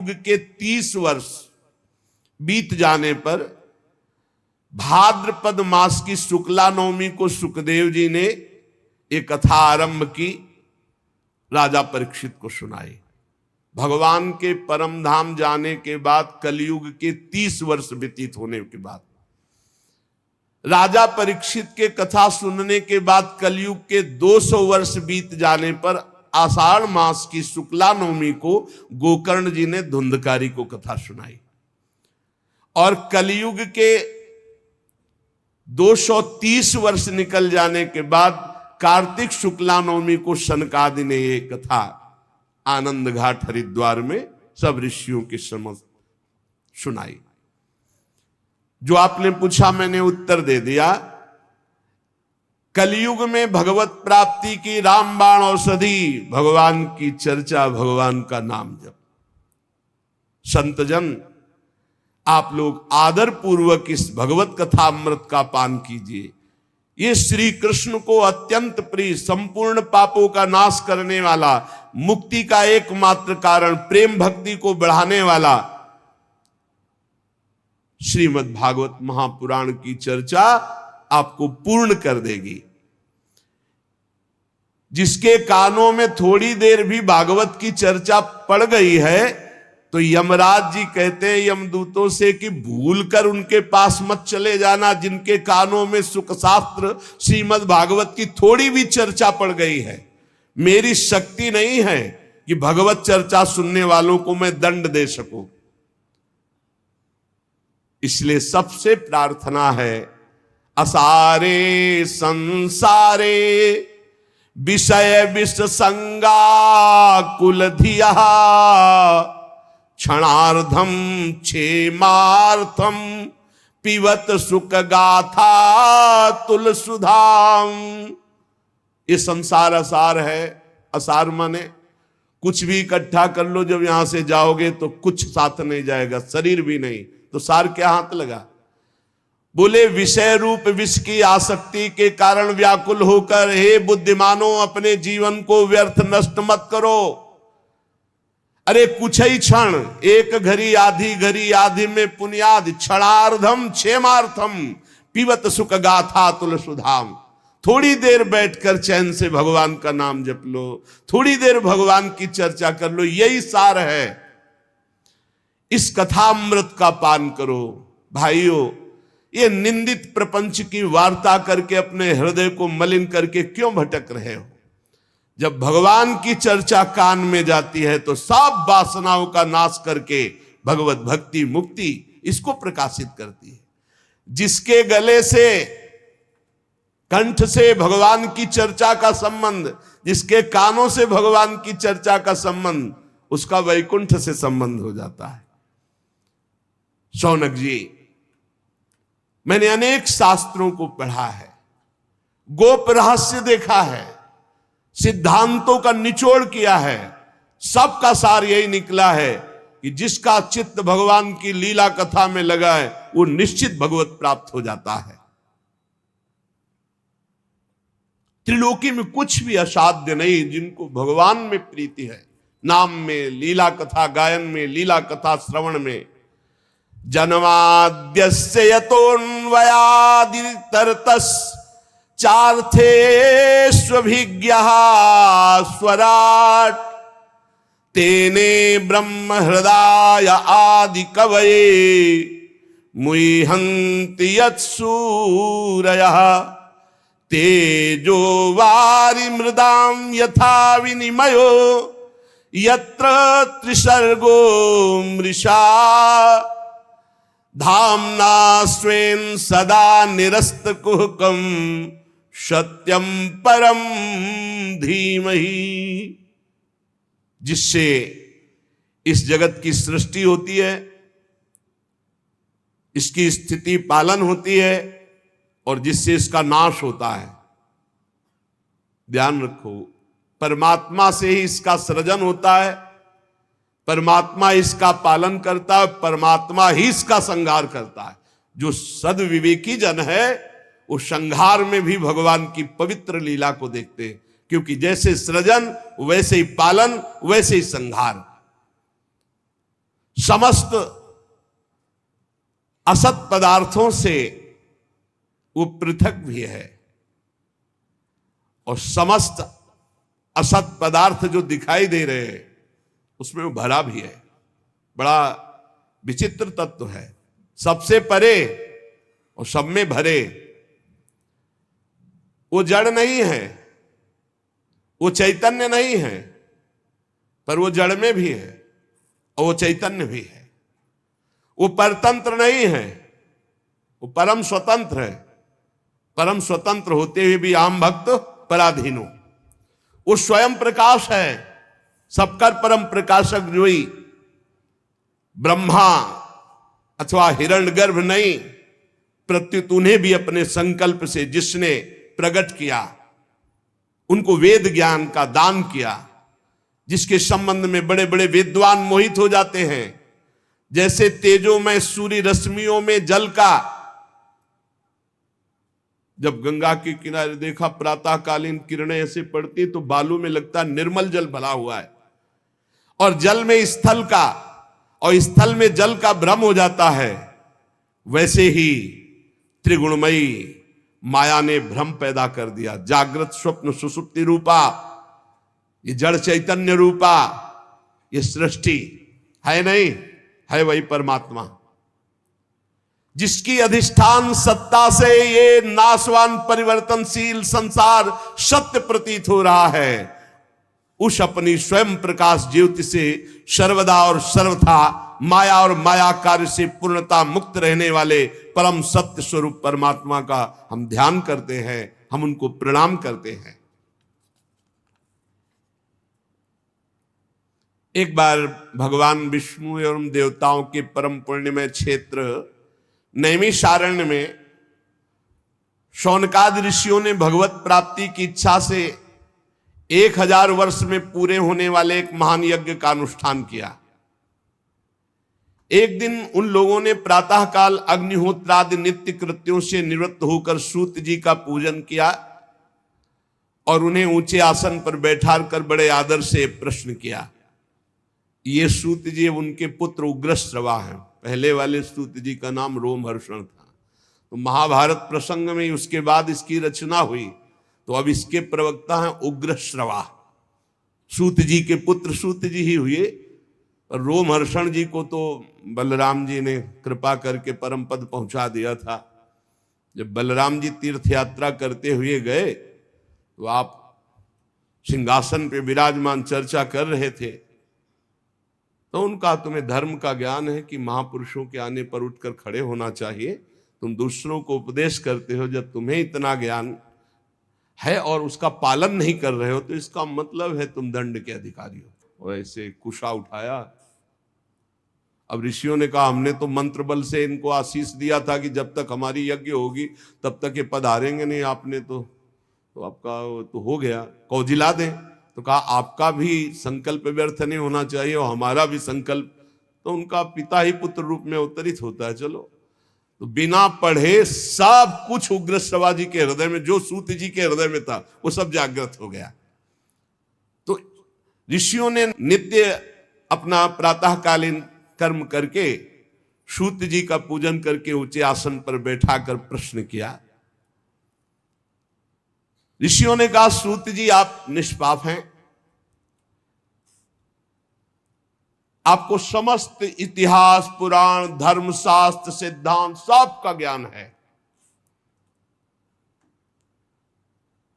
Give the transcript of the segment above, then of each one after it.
युग के 30 वर्ष बीत जाने पर भाद्रपद मास की शुक्ला नवमी को सुखदेव जी ने एक कथा आरंभ की, राजा परीक्षित को सुनाई। भगवान के परम धाम जाने के बाद कलयुग के 30 वर्ष व्यतीत होने के बाद, राजा परीक्षित के कथा सुनने के बाद कलयुग के 200 वर्ष बीत जाने पर आषाढ़ मास की शुक्ला नवमी को गोकर्ण जी ने धुंधकारी को कथा सुनाई। और कलयुग के 230 वर्ष निकल जाने के बाद कार्तिक शुक्ला नवमी को सनकादि ने ये कथा आनंद घाट हरिद्वार में सब ऋषियों के समक्ष सुनाई। जो आपने पूछा मैंने उत्तर दे दिया। कलयुग में भगवत प्राप्ति की रामबाण औषधि भगवान की चर्चा, भगवान का नाम जप। संतजन, आप लोग आदर पूर्वक इस भगवत कथा अमृत का पान कीजिए। ये श्री कृष्ण को अत्यंत प्रिय, संपूर्ण पापों का नाश करने वाला, मुक्ति का एकमात्र कारण, प्रेम भक्ति को बढ़ाने वाला श्रीमद् भागवत महापुराण की चर्चा आपको पूर्ण कर देगी। जिसके कानों में थोड़ी देर भी भागवत की चर्चा पड़ गई है तो यमराज जी कहते हैं यमदूतों से कि भूल कर उनके पास मत चले जाना, जिनके कानों में सुख शास्त्र श्रीमद् भागवत की थोड़ी भी चर्चा पड़ गई है। मेरी शक्ति नहीं है कि भगवत चर्चा सुनने वालों को मैं दंड दे सकूं। इसलिए सबसे प्रार्थना है, असारे संसारे विषय विष संगा कुल धिया क्षणार्धम क्षेमार्थम पिबत सुख गाथा तुल सुधाम। ये संसार असार है। असार माने कुछ भी इकट्ठा कर लो, जब यहां से जाओगे तो कुछ साथ नहीं जाएगा, शरीर भी नहीं, तो सार क्या हाथ लगा। बोले विषय रूप विष की आसक्ति के कारण व्याकुल होकर हे बुद्धिमानों अपने जीवन को व्यर्थ नष्ट मत करो। अरे कुछ ही क्षण, एक घड़ी आधी में पुण्याद क्षणार्धम क्षेमार्थम पिबत सुख गाथा तुल सुधाम। थोड़ी देर बैठकर चैन से भगवान का नाम जप लो, थोड़ी देर भगवान की चर्चा कर लो, यही सार है। इस कथामृत का पान करो। भाइयों, ये निंदित प्रपंच की वार्ता करके अपने हृदय को मलिन करके क्यों भटक रहे हो। जब भगवान की चर्चा कान में जाती है तो सब वासनाओं का नाश करके भगवत भक्ति मुक्ति इसको प्रकाशित करती है। जिसके गले से, कंठ से भगवान की चर्चा का संबंध, जिसके कानों से भगवान की चर्चा का संबंध, उसका वैकुंठ से संबंध हो जाता है। शौनक जी, मैंने अनेक शास्त्रों को पढ़ा है, गोप रहस्य देखा है, सिद्धांतों का निचोड़ किया है। सबका सार यही निकला है कि जिसका चित्त भगवान की लीला कथा में लगा है वो निश्चित भगवत प्राप्त हो जाता है। त्रिलोकी में कुछ भी असाध्य नहीं। जिनको भगवान में प्रीति है, नाम में, लीला कथा गायन में, लीला कथा श्रवण में, जन्माद्यस्य यतोऽन्वयादितरतस् चार्थेष्वभिज्ञः स्वराट् तेने ब्रह्म हृदय आदि कवये मुह्यन्ति यत्सूरयः तेजो वारि मृदां यथा विनिमयो यत्र त्रिसर्गो मृषा धाम्ना स्वेन सदा निरस्तकुहकं सत्यम परम धीमहि। जिससे इस जगत की सृष्टि होती है, इसकी स्थिति पालन होती है और जिससे इसका नाश होता है। ध्यान रखो, परमात्मा से ही इसका सृजन होता है, परमात्मा इसका पालन करता है, परमात्मा ही इसका संहार करता है। जो सद्विवेकी जन है वो संहार में भी भगवान की पवित्र लीला को देखते हैं, क्योंकि जैसे सृजन वैसे ही पालन वैसे ही संहार। समस्त असत पदार्थों से वो पृथक भी है और समस्त असत पदार्थ जो दिखाई दे रहे हैं उसमें वो भरा भी है। बड़ा विचित्र तत्व है, सबसे परे और सब में भरे। वो जड़ नहीं है, वो चैतन्य नहीं है, पर वो जड़ में भी है और वो चैतन्य भी है। वो परतंत्र नहीं है, वो परम स्वतंत्र है। परम स्वतंत्र होते हुए भी आम भक्त पराधीनो। वो स्वयं प्रकाश है, सबकर परम प्रकाशक जोई ब्रह्मा अथवा हिरण्यगर्भ नहीं, प्रत्युत उन्हें भी अपने संकल्प से जिसने प्रकट किया, उनको वेद ज्ञान का दान किया, जिसके संबंध में बड़े बड़े विद्वान मोहित हो जाते हैं। जैसे तेजोमय सूर्य रश्मियों में जल का, जब गंगा के किनारे देखा प्रातःकालीन किरणें ऐसे पड़ती तो बालू में लगता निर्मल जल भरा हुआ है, और जल में स्थल का और स्थल में जल का भ्रम हो जाता है। वैसे ही त्रिगुणमयी माया ने भ्रम पैदा कर दिया। जागृत स्वप्न सुषुप्ति रूपा, ये जड़ चैतन्य रूपा ये सृष्टि है नहीं, है वही परमात्मा जिसकी अधिष्ठान सत्ता से ये नाशवान परिवर्तनशील संसार सत्य प्रतीत हो रहा है। उस अपनी स्वयं प्रकाश ज्योति से सर्वदा और सर्वथा माया और माया कार्य से पूर्णता मुक्त रहने वाले परम सत्य स्वरूप परमात्मा का हम ध्यान करते हैं, हम उनको प्रणाम करते हैं। एक बार भगवान विष्णु एवं देवताओं के परम पुण्यमय क्षेत्र नैमिषारण्य में शौनकादि ऋषियों ने भगवत प्राप्ति की इच्छा से 1000 वर्ष में पूरे होने वाले एक महान यज्ञ का अनुष्ठान किया। एक दिन उन लोगों ने प्रातःकाल अग्निहोत्रादि नित्य कृत्यों से निवृत्त होकर सूत जी का पूजन किया और उन्हें ऊंचे आसन पर बैठाकर बड़े आदर से प्रश्न किया। ये सूत जी उनके पुत्र उग्रश्रवा हैं। पहले वाले सूत जी का नाम रोमहर्षण था। तो महाभारत प्रसंग में उसके बाद इसकी रचना हुई, तो अब इसके प्रवक्ता हैं उग्रश्रवा। सूत जी के पुत्र सूत जी ही हुए, और रोमहर्षण जी को तो बलराम जी ने कृपा करके परम पद पहुंचा दिया था। जब बलराम जी तीर्थ यात्रा करते हुए गए तो आप सिंहासन पे विराजमान चर्चा कर रहे थे, तो उनका तुम्हें धर्म का ज्ञान है कि महापुरुषों के आने पर उठकर खड़े होना चाहिए, तुम दूसरों को उपदेश करते हो, जब तुम्हें इतना ज्ञान है और उसका पालन नहीं कर रहे हो तो इसका मतलब है तुम दंड के अधिकारी हो। और ऐसे कुशा उठाया। अब ऋषियों ने कहा हमने तो मंत्र बल से इनको आशीष दिया था कि जब तक हमारी यज्ञ होगी तब तक ये पधारेंगे नहीं, आपने तो आपका तो हो गया, कौजिला दें। तो कहा आपका भी संकल्प व्यर्थ नहीं होना चाहिए और हमारा भी संकल्प। तो उनका पिता ही पुत्र रूप में अवतरित होता है। चलो, तो बिना पढ़े सब कुछ उग्रश्रवा जी के हृदय में, जो सूत जी के हृदय में था, वो सब जागृत हो गया। तो ऋषियों ने नित्य अपना प्रातःकालीन कर्म करके सूत जी का पूजन करके ऊंचे आसन पर बैठाकर प्रश्न किया। ऋषियों ने कहा सूत जी आप निष्पाप हैं, आपको समस्त इतिहास पुराण धर्म शास्त्र सिद्धांत सब का ज्ञान है।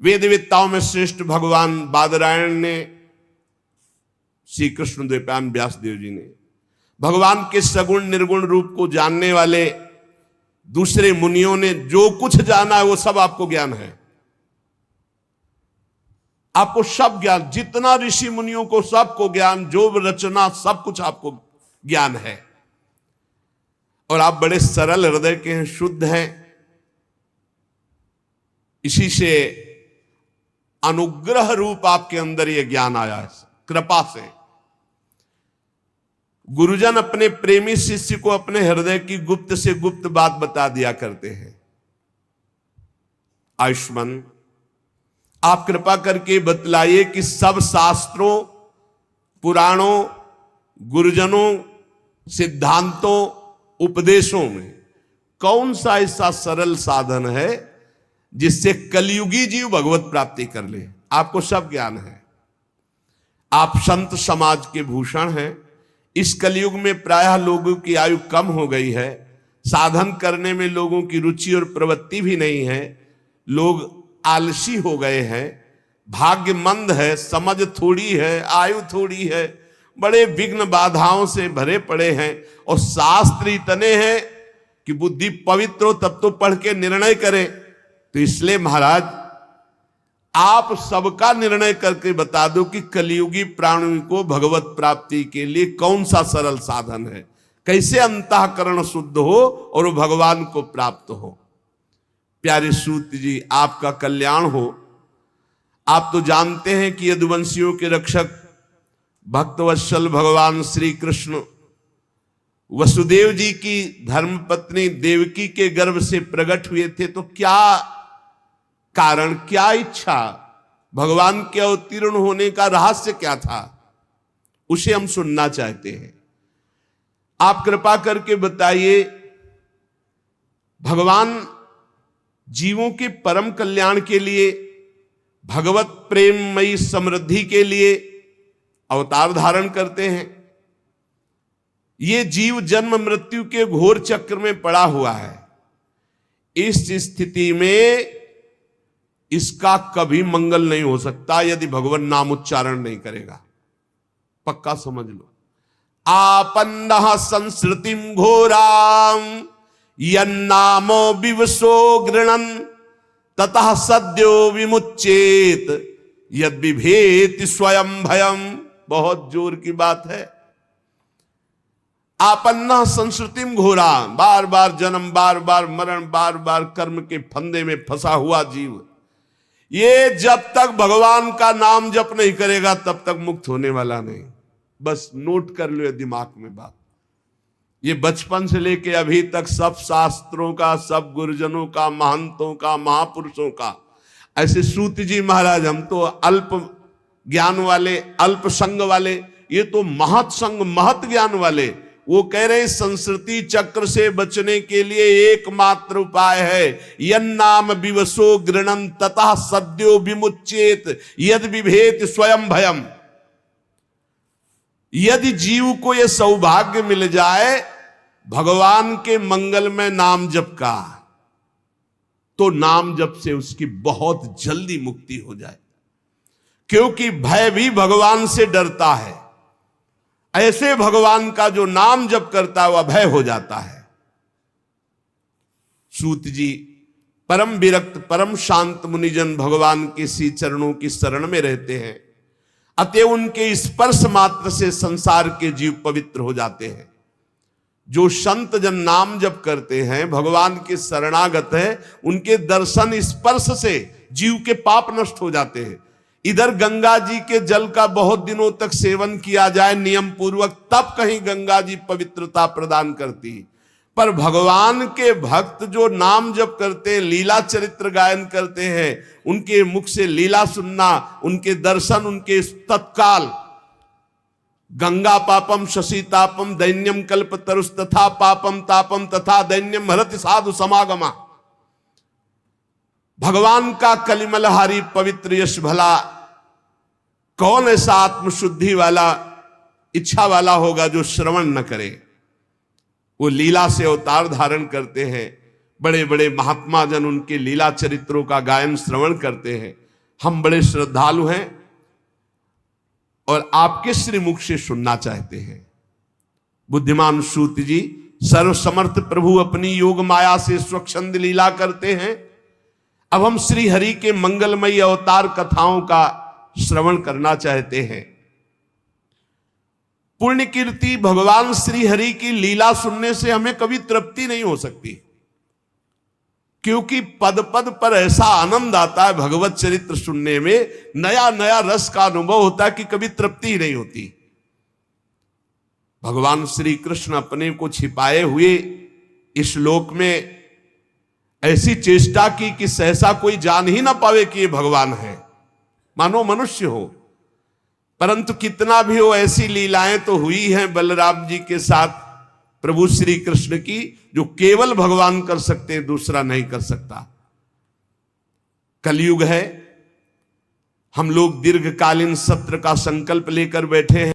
वेदविद्ताओं में श्रेष्ठ भगवान बादरायण ने, श्री कृष्ण द्वैपायन व्यासदेव जी ने भगवान के सगुण निर्गुण रूप को जानने वाले दूसरे मुनियों ने जो कुछ जाना है वो सब आपको ज्ञान है। आपको सब ज्ञान, जितना ऋषि मुनियों को सबको ज्ञान, जो रचना सब कुछ आपको ज्ञान है। और आप बड़े सरल हृदय के हैं, शुद्ध हैं। इसी से अनुग्रह रूप आपके अंदर यह ज्ञान आया है, कृपा से। गुरुजन अपने प्रेमी शिष्य को अपने हृदय की गुप्त से गुप्त बात बता दिया करते हैं। आयुष्मान, आप कृपा करके बतलाइए कि सब शास्त्रों पुराणों गुरुजनों सिद्धांतों उपदेशों में कौन सा ऐसा सरल साधन है जिससे कलयुगी जीव भगवत प्राप्ति कर ले? आपको सब ज्ञान है, आप संत समाज के भूषण हैं। इस कलयुग में प्रायः लोगों की आयु कम हो गई है, साधन करने में लोगों की रुचि और प्रवृत्ति भी नहीं है, लोग आलसी हो गए हैं, भाग्यमंद है, समझ थोड़ी है, आयु थोड़ी है, बड़े विघ्न बाधाओं से भरे पड़े हैं और शास्त्र इतने हैं कि बुद्धि पवित्र हो तब तो पढ़ के निर्णय करें। तो इसलिए महाराज आप सबका निर्णय करके बता दो कि कलियुगी प्राणी को भगवत प्राप्ति के लिए कौन सा सरल साधन है, कैसे अंतःकरण शुद्ध हो और वो भगवान को प्राप्त हो। प्यारे सूत जी, आपका कल्याण हो। आप तो जानते हैं कि यदुवंशियों के रक्षक भक्तवत्सल भगवान श्री कृष्ण वसुदेव जी की धर्मपत्नी देवकी के गर्भ से प्रकट हुए थे। तो क्या कारण, क्या इच्छा, भगवान के अवतीर्ण होने का रहस्य क्या था, उसे हम सुनना चाहते हैं। आप कृपा करके बताइए। भगवान जीवों के परम कल्याण के लिए, भगवत प्रेममयी समृद्धि के लिए अवतार धारण करते हैं। ये जीव जन्म मृत्यु के घोर चक्र में पड़ा हुआ है। इस स्थिति में इसका कभी मंगल नहीं हो सकता यदि भगवान नाम उच्चारण नहीं करेगा। पक्का समझ लो। आपन्नः संस्कृतिम घोराम यन्नामो विवशो गृणन् ततः सद्यो विमुच्येत यद बिभेति स्वयं भयम। बहुत जोर की बात है। आपन्ना संस्कृतिम घोरा, बार बार जन्म, बार बार मरण, बार बार कर्म के फंदे में फंसा हुआ जीव, ये जब तक भगवान का नाम जप नहीं करेगा तब तक मुक्त होने वाला नहीं। बस नोट कर लो दिमाग में बात। ये बचपन से लेके अभी तक सब शास्त्रों का, सब गुरुजनों का, महंतों का, महापुरुषों का, ऐसे सूत जी महाराज, हम तो अल्प ज्ञान वाले, अल्प संग वाले, ये तो महत संग, महत ज्ञान वाले, वो कह रहे संस्कृति चक्र से बचने के लिए एकमात्र उपाय है यन्नाम विवशो गृणन् ततः सद्यो विमुच्येत यद बिभेति स्वयं भयम। यदि जीव को यह सौभाग्य मिल जाए भगवान के मंगलमय नाम जप का, तो नाम जप से उसकी बहुत जल्दी मुक्ति हो जाए, क्योंकि भय भी भगवान से डरता है। ऐसे भगवान का जो नाम जप करता है वह भय हो जाता है। सूत जी परम विरक्त, परम शांत मुनिजन भगवान के श्री चरणों की शरण में रहते हैं। अतः उनके स्पर्श मात्र से संसार के जीव पवित्र हो जाते हैं। जो संत जन नाम जप करते हैं, भगवान के शरणागत हैं, उनके दर्शन स्पर्श से जीव के पाप नष्ट हो जाते हैं। इधर गंगा जी के जल का बहुत दिनों तक सेवन किया जाए नियम पूर्वक, तब कहीं गंगा जी पवित्रता प्रदान करती। पर भगवान के भक्त जो नाम जप करते हैं, लीला चरित्र गायन करते हैं, उनके मुख से लीला सुनना, उनके दर्शन, उनके तत्काल गंगा पापम शशि तापम दैन्यम कल्प तरुष तथा पापम तापम तथा दैन्यम हरति साधु समागमा। भगवान का कलिमलहारी पवित्र यश भला कौन ऐसा आत्मशुद्धि वाला, इच्छा वाला होगा जो श्रवण न करे। वो लीला से अवतार धारण करते हैं। बड़े बड़े महात्मा जन उनके लीला चरित्रों का गायन श्रवण करते हैं। हम बड़े श्रद्धालु हैं और आपके श्रीमुख से सुनना चाहते हैं। बुद्धिमान सूत जी, सर्वसमर्थ प्रभु अपनी योग माया से स्वच्छंद लीला करते हैं। अब हम श्री हरि के मंगलमयी अवतार कथाओं का श्रवण करना चाहते हैं। पुण्य कीर्ति भगवान श्री हरि की लीला सुनने से हमें कभी तृप्ति नहीं हो सकती, क्योंकि पद पद पर ऐसा आनंद आता है भगवत चरित्र सुनने में, नया नया रस का अनुभव होता है कि कभी तृप्ति ही नहीं होती। भगवान श्री कृष्ण अपने को छिपाए हुए इस लोक में ऐसी चेष्टा की कि सहसा कोई जान ही ना पावे कि ये भगवान है, मानो मनुष्य हो। परंतु कितना भी हो, ऐसी लीलाएं तो हुई हैं बलराम जी के साथ प्रभु श्री कृष्ण की, जो केवल भगवान कर सकते हैं, दूसरा नहीं कर सकता। कलयुग है, हम लोग दीर्घकालीन सत्र का संकल्प लेकर बैठे हैं।